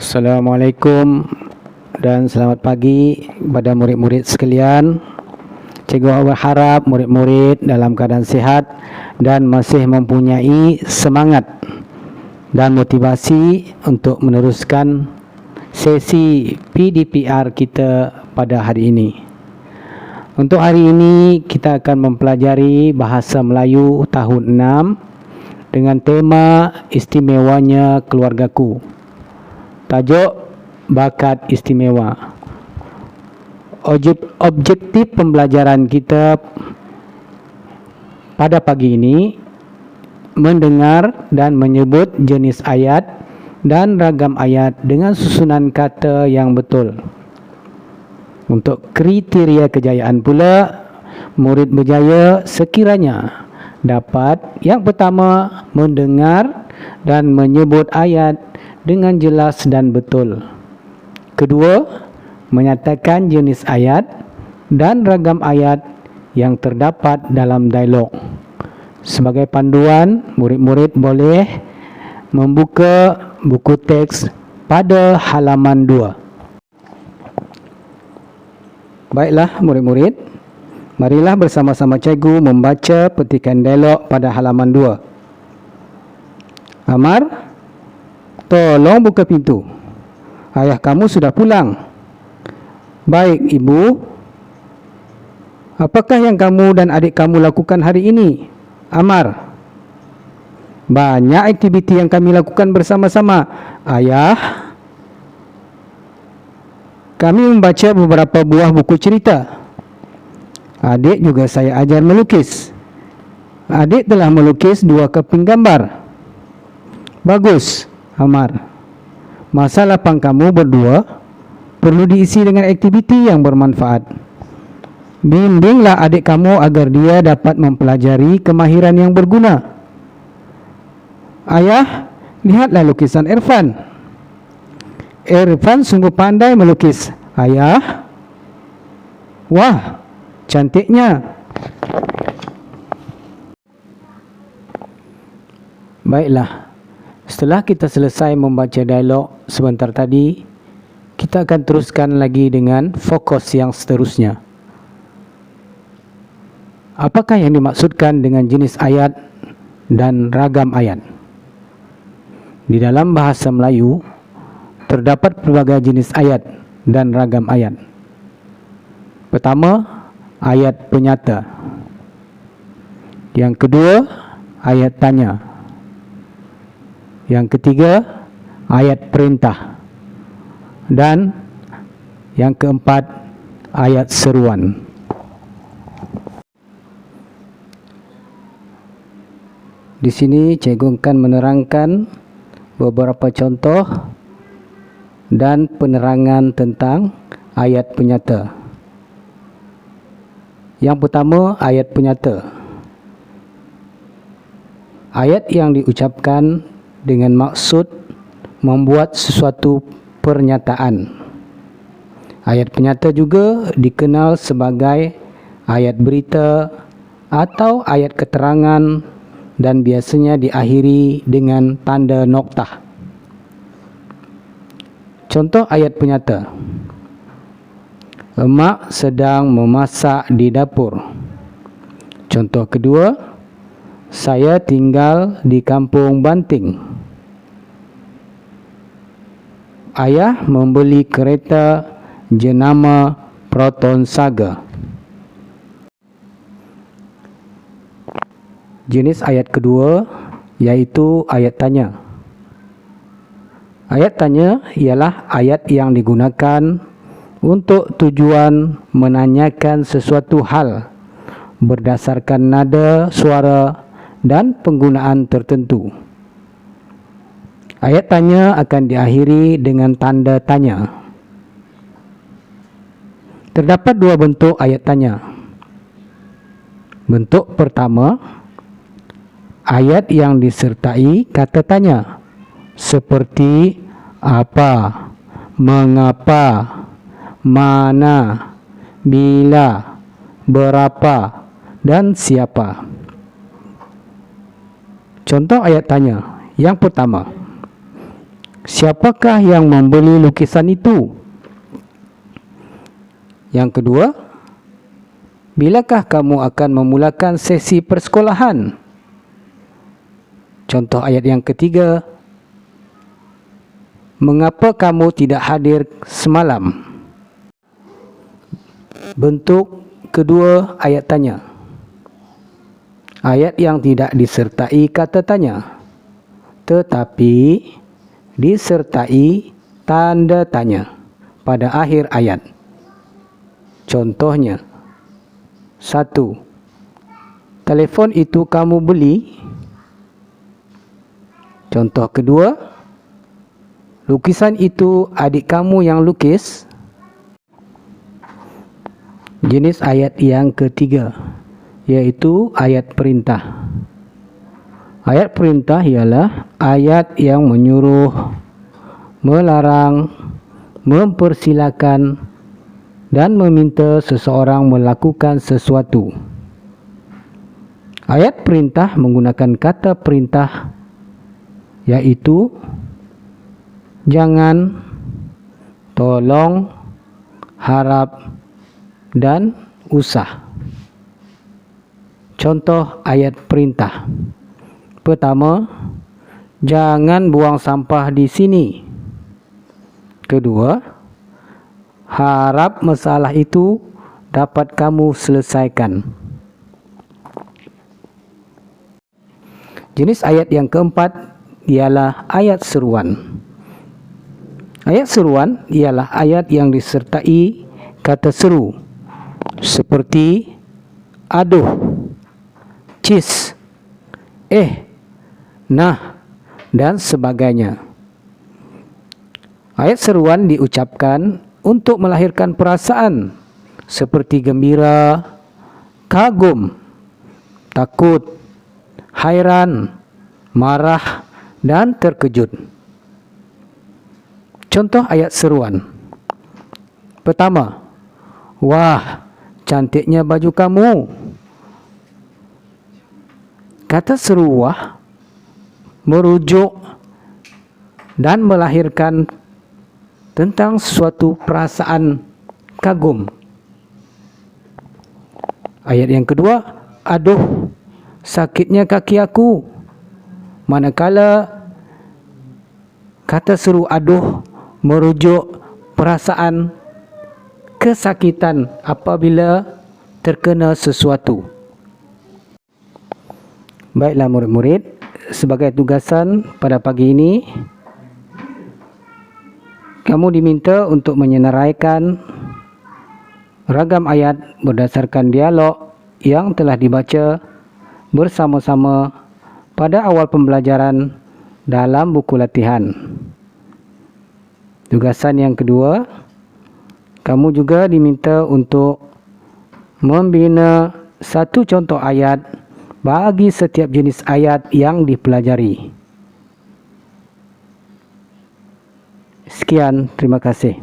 Assalamualaikum dan selamat pagi kepada murid-murid sekalian. Cikgu berharap murid-murid dalam keadaan sihat dan masih mempunyai semangat dan motivasi untuk meneruskan sesi PDPR kita pada hari ini. Untuk hari ini kita akan mempelajari bahasa Melayu tahun 6 dengan tema istimewanya keluargaku. Tajuk bakat istimewa. Objektif pembelajaran kita pada pagi ini mendengar dan menyebut jenis ayat dan ragam ayat dengan susunan kata yang betul. Untuk kriteria kejayaan pula, murid berjaya sekiranya dapat yang pertama mendengar dan menyebut ayat dengan jelas dan betul. Kedua, menyatakan jenis ayat dan ragam ayat yang terdapat dalam dialog. Sebagai panduan, murid-murid boleh membuka buku teks pada halaman 2. Baiklah murid-murid, marilah bersama-sama cikgu membaca petikan dialog pada halaman 2. Amar, tolong buka pintu. Ayah kamu sudah pulang. Baik, ibu. Apakah yang kamu dan adik kamu lakukan hari ini? Amar. Banyak aktiviti yang kami lakukan bersama-sama. Ayah, kami membaca beberapa buah buku cerita. Adik juga saya ajar melukis. Adik telah melukis 2 keping gambar. Bagus, Amar. Masa lapang kamu berdua perlu diisi dengan aktiviti yang bermanfaat. Bimbinglah adik kamu agar dia dapat mempelajari kemahiran yang berguna. Ayah, lihatlah lukisan Irfan. Irfan sungguh pandai melukis. Ayah, wah, cantiknya. Baiklah. Setelah kita selesai membaca dialog sebentar tadi, kita akan teruskan lagi dengan fokus yang seterusnya. Apakah yang dimaksudkan dengan jenis ayat dan ragam ayat? Di dalam bahasa Melayu, terdapat pelbagai jenis ayat dan ragam ayat. Pertama, ayat penyata. Yang kedua, ayat tanya. Yang ketiga, ayat perintah. Dan yang keempat, ayat seruan. Di sini cikgu akan menerangkan beberapa contoh dan penerangan tentang ayat penyata. Yang pertama, ayat penyata. Ayat yang diucapkan dengan maksud membuat sesuatu pernyataan. Ayat penyata juga dikenal sebagai ayat berita atau ayat keterangan dan biasanya diakhiri dengan tanda noktah. Contoh ayat penyata. Emak sedang memasak di dapur. Contoh kedua, saya tinggal di kampung Banting. Ayah membeli kereta jenama Proton Saga. Jenis ayat kedua yaitu ayat tanya. Ayat tanya ialah ayat yang digunakan untuk tujuan menanyakan sesuatu hal berdasarkan nada suara dan penggunaan tertentu. Ayat tanya akan diakhiri dengan tanda tanya. Terdapat 2 bentuk ayat tanya. Bentuk pertama, ayat yang disertai kata tanya, seperti apa, mengapa, mana, bila, berapa, dan siapa. Contoh ayat tanya. Yang pertama, Siapakah yang membeli lukisan itu? Yang kedua, bilakah kamu akan memulakan sesi persekolahan? Contoh ayat yang ketiga, mengapa kamu tidak hadir semalam? Bentuk kedua ayat tanya. Ayat yang tidak disertai kata tanya, tetapi disertai tanda tanya pada akhir ayat. Contohnya, 1. Telefon itu kamu beli? Contoh kedua, lukisan itu adik kamu yang lukis? Jenis ayat yang ketiga, yaitu ayat perintah. Ayat perintah ialah ayat yang menyuruh, melarang, mempersilakan, dan meminta seseorang melakukan sesuatu. Ayat perintah menggunakan kata perintah, yaitu jangan, tolong, harap, dan usah. Contoh ayat perintah. Pertama, jangan buang sampah di sini. Kedua, harap masalah itu dapat kamu selesaikan. Jenis ayat yang keempat ialah ayat seruan. Ayat seruan ialah ayat yang disertai kata seru, seperti aduh, cis, nah, dan sebagainya. Ayat seruan diucapkan untuk melahirkan perasaan seperti gembira, kagum, takut, hairan, marah, dan terkejut. Contoh ayat seruan. Pertama, wah, cantiknya baju kamu. Kata seru wah merujuk dan melahirkan tentang suatu perasaan kagum. Ayat yang kedua, aduh, sakitnya kaki aku. Manakala kata seru aduh merujuk perasaan kesakitan apabila terkena sesuatu. Baiklah murid-murid, sebagai tugasan pada pagi ini, kamu diminta untuk menyenaraikan ragam ayat berdasarkan dialog yang telah dibaca bersama-sama pada awal pembelajaran dalam buku latihan. Tugasan yang kedua, kamu juga diminta untuk membina satu contoh ayat bagi setiap jenis ayat yang dipelajari. Sekian, terima kasih.